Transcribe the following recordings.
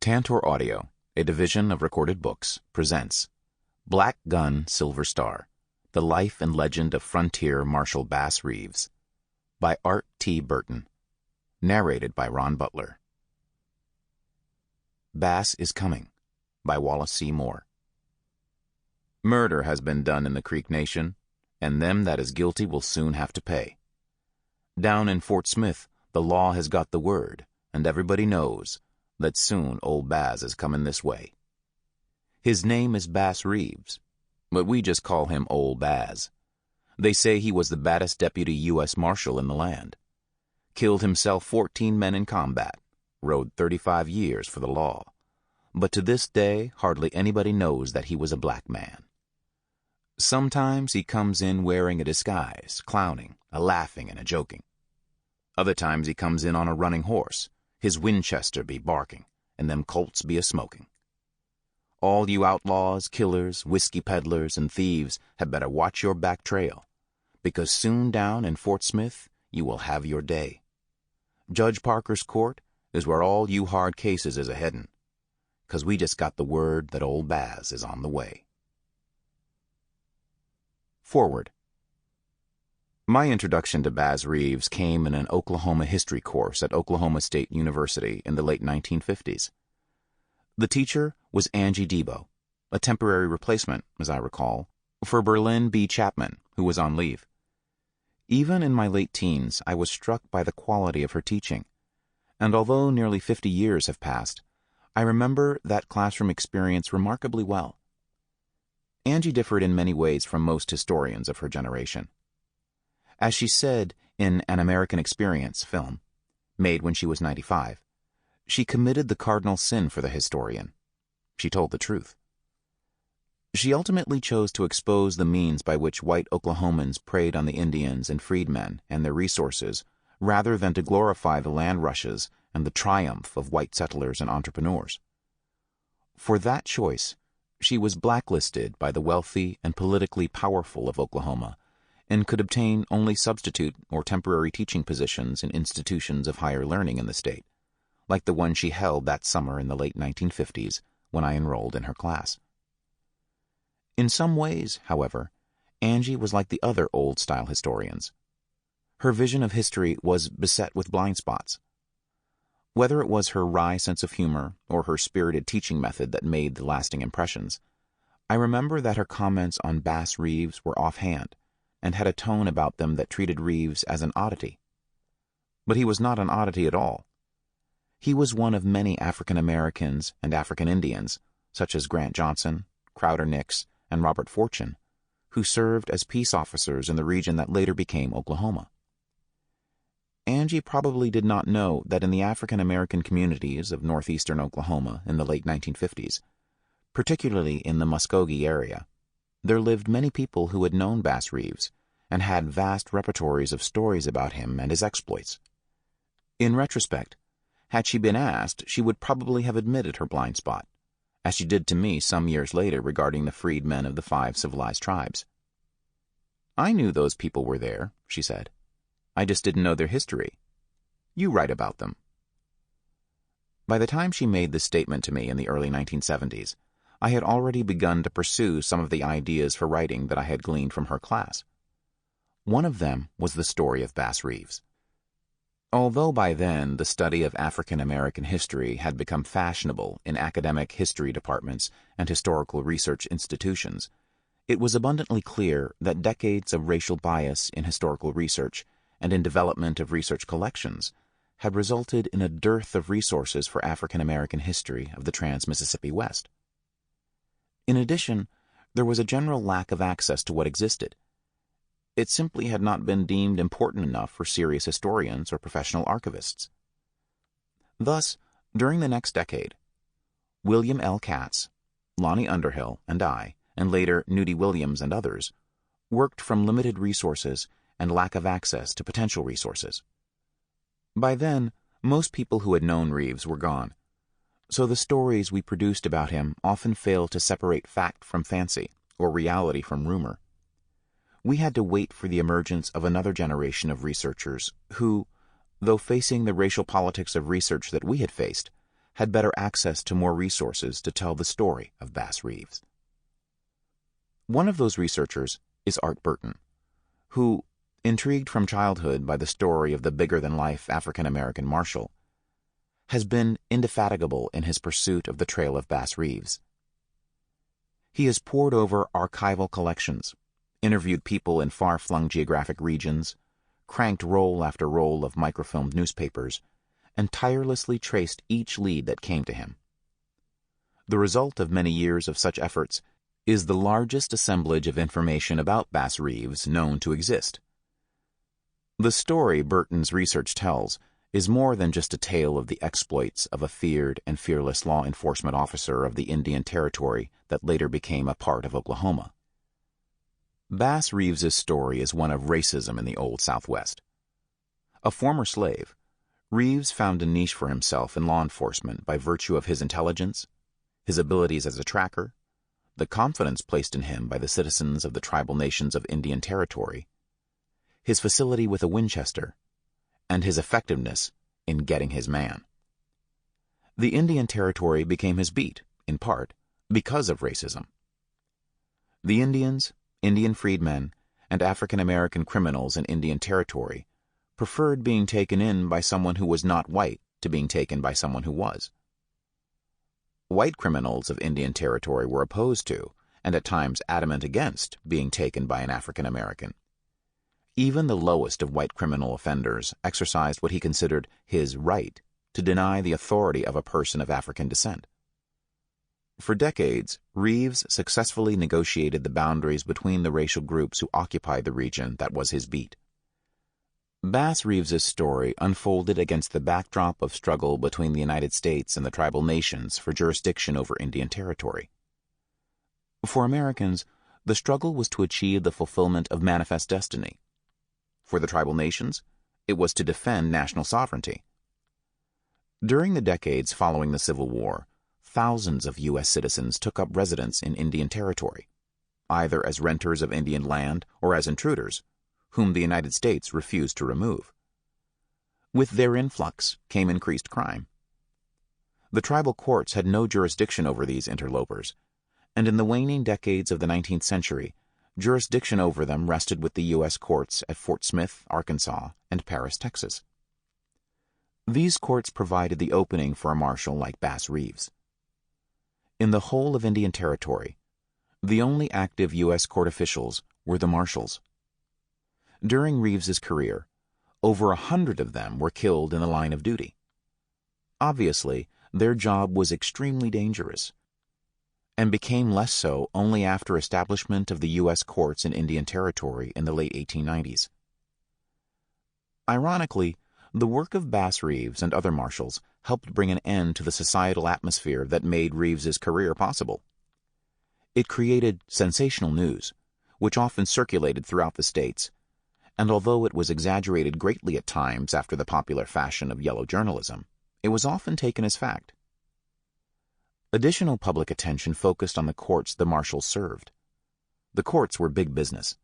Tantor Audio, a division of Recorded Books, presents Black Gun, Silver Star, The Life and Legend of Frontier Marshal Bass Reeves, by Art T. Burton, narrated by Ron Butler. Bass is Coming, by Wallace C. Moore. Murder has been done in the Creek Nation, and them that is guilty will soon have to pay. Down in Fort Smith, the law has got the word, and everybody knows that soon old Bass is coming this way. His name is Bass Reeves, but we just call him Old Bass. They say he was the baddest deputy U.S. Marshal in the land. Killed himself 14 men in combat, rode 35 years for the law. But to this day, hardly anybody knows that he was a black man. Sometimes he comes in wearing a disguise, clowning, a-laughing and a-joking. Other times he comes in on a running horse, his Winchester be barking, and them Colts be a-smoking. All you outlaws, killers, whiskey peddlers, and thieves had better watch your back trail, because soon down in Fort Smith you will have your day. Judge Parker's court is where all you hard cases is a-headin', 'cause we just got the word that old Bass is on the way. Forward. My introduction to Bass Reeves came in an Oklahoma history course at Oklahoma State University in the late 1950s. The teacher was Angie Debo, a temporary replacement, as I recall, for Berlin B. Chapman, who was on leave. Even in my late teens, I was struck by the quality of her teaching, and although nearly 50 years have passed, I remember that classroom experience remarkably well. Angie differed in many ways from most historians of her generation. As she said in An American Experience film, made when she was 95, she committed the cardinal sin for the historian. She told the truth. She ultimately chose to expose the means by which white Oklahomans preyed on the Indians and freedmen and their resources, rather than to glorify the land rushes and the triumph of white settlers and entrepreneurs. For that choice, she was blacklisted by the wealthy and politically powerful of Oklahoma, and could obtain only substitute or temporary teaching positions in institutions of higher learning in the state, like the one she held that summer in the late 1950s when I enrolled in her class. In some ways, however, Angie was like the other old-style historians. Her vision of history was beset with blind spots. Whether it was her wry sense of humor or her spirited teaching method that made the lasting impressions, I remember that her comments on Bass Reeves were offhand, and had a tone about them that treated Reeves as an oddity. But he was not an oddity at all. He was one of many African Americans and African Indians, such as Grant Johnson, Crowder Nix, and Robert Fortune, who served as peace officers in the region that later became Oklahoma. Angie probably did not know that in the African American communities of northeastern Oklahoma in the late 1950s, particularly in the Muskogee area, there lived many people who had known Bass Reeves and had vast repertories of stories about him and his exploits. In retrospect, had she been asked, she would probably have admitted her blind spot, as she did to me some years later regarding the freed men of the 5 civilized tribes. "I knew those people were there," she said. "I just didn't know their history. You write about them." By the time she made this statement to me in the early 1970s, I had already begun to pursue some of the ideas for writing that I had gleaned from her class. One of them was the story of Bass Reeves. Although by then the study of African American history had become fashionable in academic history departments and historical research institutions, it was abundantly clear that decades of racial bias in historical research and in development of research collections had resulted in a dearth of resources for African American history of the Trans-Mississippi West. In addition, there was a general lack of access to what existed. It simply had not been deemed important enough for serious historians or professional archivists. Thus, during the next decade, William L. Katz, Lonnie Underhill, and I, and later Nudie Williams and others, worked from limited resources and lack of access to potential resources. By then, most people who had known Reeves were gone, so the stories we produced about him often failed to separate fact from fancy or reality from rumor. We had to wait for the emergence of another generation of researchers who, though facing the racial politics of research that we had faced, had better access to more resources to tell the story of Bass Reeves. One of those researchers is Art Burton, who, intrigued from childhood by the story of the bigger-than-life African-American Marshal, has been indefatigable in his pursuit of the trail of Bass Reeves. He has pored over archival collections, interviewed people in far-flung geographic regions, cranked roll after roll of microfilmed newspapers, and tirelessly traced each lead that came to him. The result of many years of such efforts is the largest assemblage of information about Bass Reeves known to exist. The story Burton's research tells is more than just a tale of the exploits of a feared and fearless law enforcement officer of the Indian Territory that later became a part of Oklahoma. Bass Reeves's story is one of racism in the Old Southwest. A former slave, Reeves found a niche for himself in law enforcement by virtue of his intelligence, his abilities as a tracker, the confidence placed in him by the citizens of the tribal nations of Indian Territory, his facility with a Winchester, and his effectiveness in getting his man. The Indian Territory became his beat, in part, because of racism. The Indians, Indian freedmen, and African-American criminals in Indian Territory preferred being taken in by someone who was not white to being taken by someone who was. White criminals of Indian Territory were opposed to, and at times adamant against, being taken by an African-American. Even the lowest of white criminal offenders exercised what he considered his right to deny the authority of a person of African descent. For decades, Reeves successfully negotiated the boundaries between the racial groups who occupied the region that was his beat. Bass Reeves's story unfolded against the backdrop of struggle between the United States and the tribal nations for jurisdiction over Indian Territory. For Americans, the struggle was to achieve the fulfillment of manifest destiny. For the tribal nations, it was to defend national sovereignty. During the decades following the Civil War, thousands of U.S. citizens took up residence in Indian Territory, either as renters of Indian land or as intruders, whom the United States refused to remove. With their influx came increased crime. The tribal courts had no jurisdiction over these interlopers, and in the waning decades of the 19th century, jurisdiction over them rested with the U.S. courts at Fort Smith, Arkansas, and Paris, Texas. These courts provided the opening for a marshal like Bass Reeves. In the whole of Indian Territory, the only active U.S. court officials were the marshals. During Reeves's career, over 100 of them were killed in the line of duty. Obviously, their job was extremely dangerous, and became less so only after establishment of the U.S. courts in Indian Territory in the late 1890s. Ironically, the work of Bass Reeves and other marshals helped bring an end to the societal atmosphere that made Reeves's career possible. It created sensational news, which often circulated throughout the states, and although it was exaggerated greatly at times after the popular fashion of yellow journalism, it was often taken as fact. Additional public attention focused on the courts the marshals served. The courts were big business.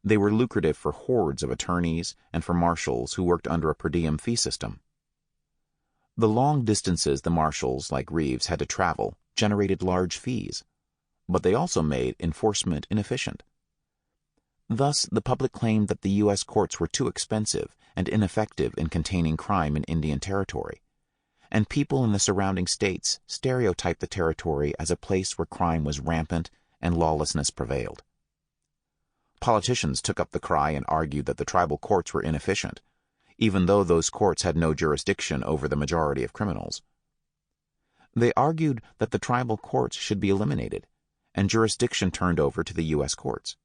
They were lucrative for hordes of attorneys and for marshals who worked under a per diem fee system. The long distances the marshals, like Reeves, had to travel generated large fees, but they also made enforcement inefficient. Thus, the public claimed that the U.S. courts were too expensive and ineffective in containing crime in Indian Territory, and people in the surrounding states stereotyped the territory as a place where crime was rampant and lawlessness prevailed. Politicians took up the cry and argued that the tribal courts were inefficient, even though those courts had no jurisdiction over the majority of criminals. They argued that the tribal courts should be eliminated, and jurisdiction turned over to the U.S. courts.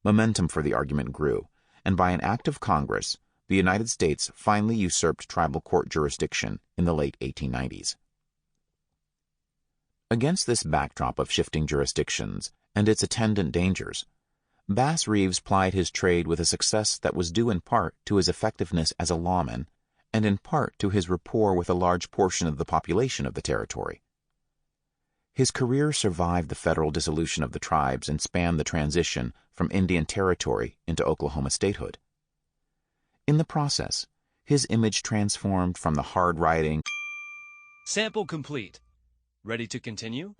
Momentum for the argument grew, and by an act of Congress, the United States finally usurped tribal court jurisdiction in the late 1890s. Against this backdrop of shifting jurisdictions and its attendant dangers, Bass Reeves plied his trade with a success that was due in part to his effectiveness as a lawman and in part to his rapport with a large portion of the population of the territory. His career survived the federal dissolution of the tribes and spanned the transition from Indian Territory into Oklahoma statehood. In the process, his image transformed from the hard-riding, Sample complete. Ready to continue?